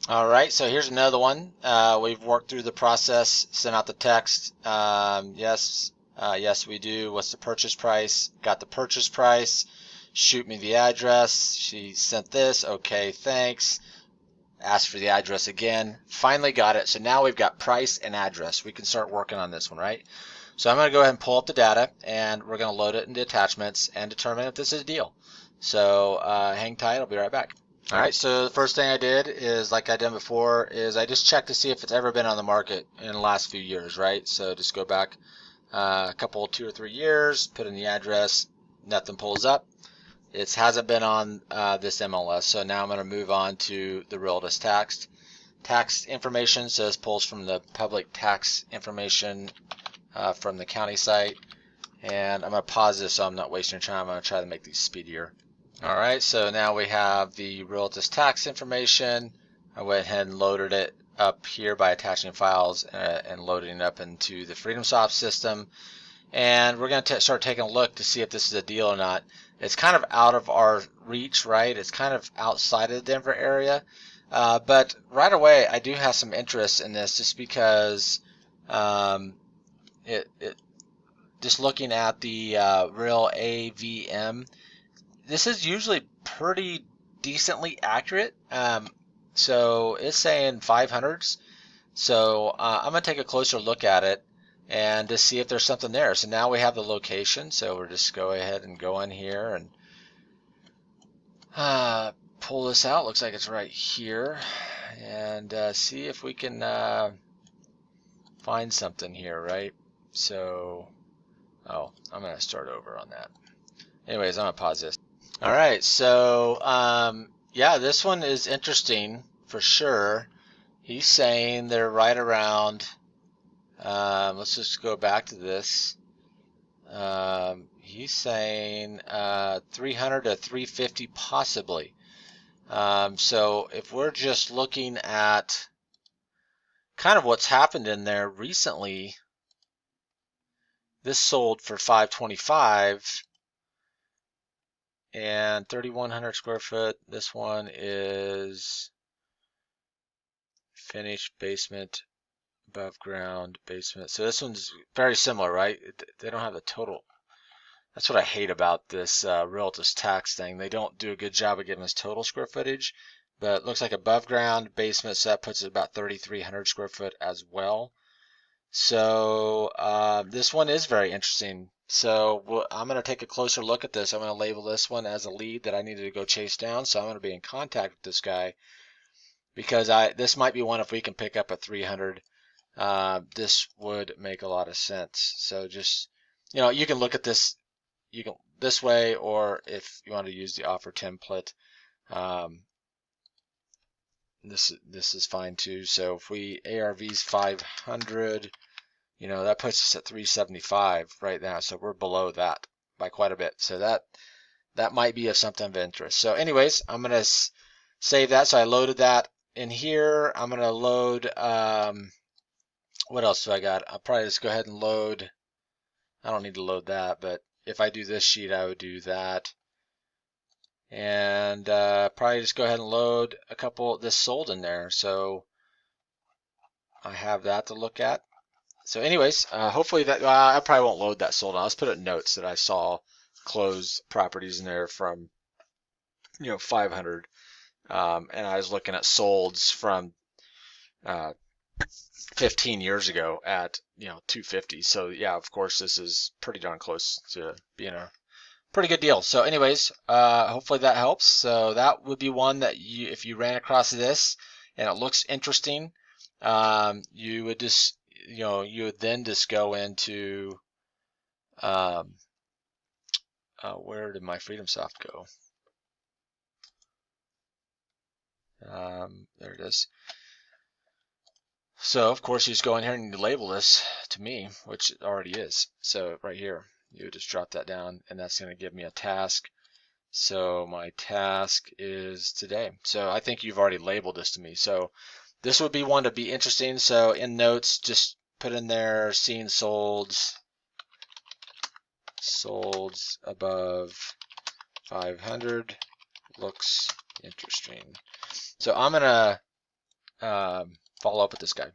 All right, so here's another one. We've worked through the process, sent out the text. Yes, yes, we do. What's the purchase price? Got the purchase price. Shoot me the address. She sent this. Okay, thanks. Asked for the address again. Finally got it. So now we've got price and address. We can start working on this one, right? So I'm going to go ahead and pull up the data, and we're going to load it into attachments and determine if this is a deal. So hang tight. I'll be right back. All right, so the first thing I did is, like I did before, is I just checked to see if it's ever been on the market in the last few years, right? So just go back a couple, 2 or 3 years, put in the address, nothing pulls up. It hasn't been on this MLS, so now I'm going to move on to the Realtus Tax. Tax information says pulls from the public tax information from the county site. And I'm going to pause this so I'm not wasting time. I'm going to try to make these speedier. All right, so now we have the Realtus tax information. I went ahead and loaded it up here by attaching files and loading it up into the FreedomSoft system. And we're going to start taking a look to see if this is a deal or not. It's kind of out of our reach, right? It's kind of outside of the Denver area. But right away, I do have some interest in this just because it just looking at the real AVM, this is usually pretty decently accurate. So it's saying 500s. So I'm going to take a closer look at it and to see if there's something there. So now we have the location. So we'll just go ahead and go in here and pull this out. Looks like it's right here. And see if we can find something here, right? So, oh, I'm going to start over on that. Anyways, I'm going to pause this. All right, so yeah, this one is interesting for sure. He's saying they're right around, let's just go back to this. He's saying 300 to 350 possibly. So if we're just looking at kind of what's happened in there recently, this sold for 525 and 3,100 square foot. This one is finished basement, above ground basement. So this one's very similar, right? They don't have the total. That's what I hate about this Realtus tax thing. They don't do a good job of giving us total square footage, but it looks like above ground basement, so that puts it about 3,300 square foot as well. So this one is very interesting. So I'm going to take a closer look at this. I'm going to label this one as a lead that I needed to go chase down. So I'm going to be in contact with this guy because this might be one if we can pick up a 300. This would make a lot of sense. So just, you can look at this, you can this way, or if you want to use the offer template, this is fine too. So if we ARV's 500, that puts us at 375 right now. So we're below that by quite a bit. So that might be of something of interest. So anyways, I'm gonna save that. So I loaded that in here. I'm gonna load. What else do I got? I'll probably just go ahead and load. I don't need to load that, but if I do this sheet, I would do that. And probably just go ahead and load a couple, this sold in there. So I have that to look at. So anyways, hopefully that, I probably won't load that sold. I'll just put it in notes that I saw closed properties in there from, 500. And I was looking at solds from 15 years ago at 250. So yeah, of course this is pretty darn close to being a pretty good deal. So anyways, hopefully that helps. So that would be one that if you ran across this and it looks interesting, you would just you would then just go into where did my FreedomSoft go? There it is. So of course you just go in here and you label this to me, which it already is. So right here, you would just drop that down and that's going to give me a task. So my task is today. So I think you've already labeled this to me. So this would be one to be interesting. So in notes, just put in there seen solds above 500 looks interesting. So I'm gonna follow up with this guy.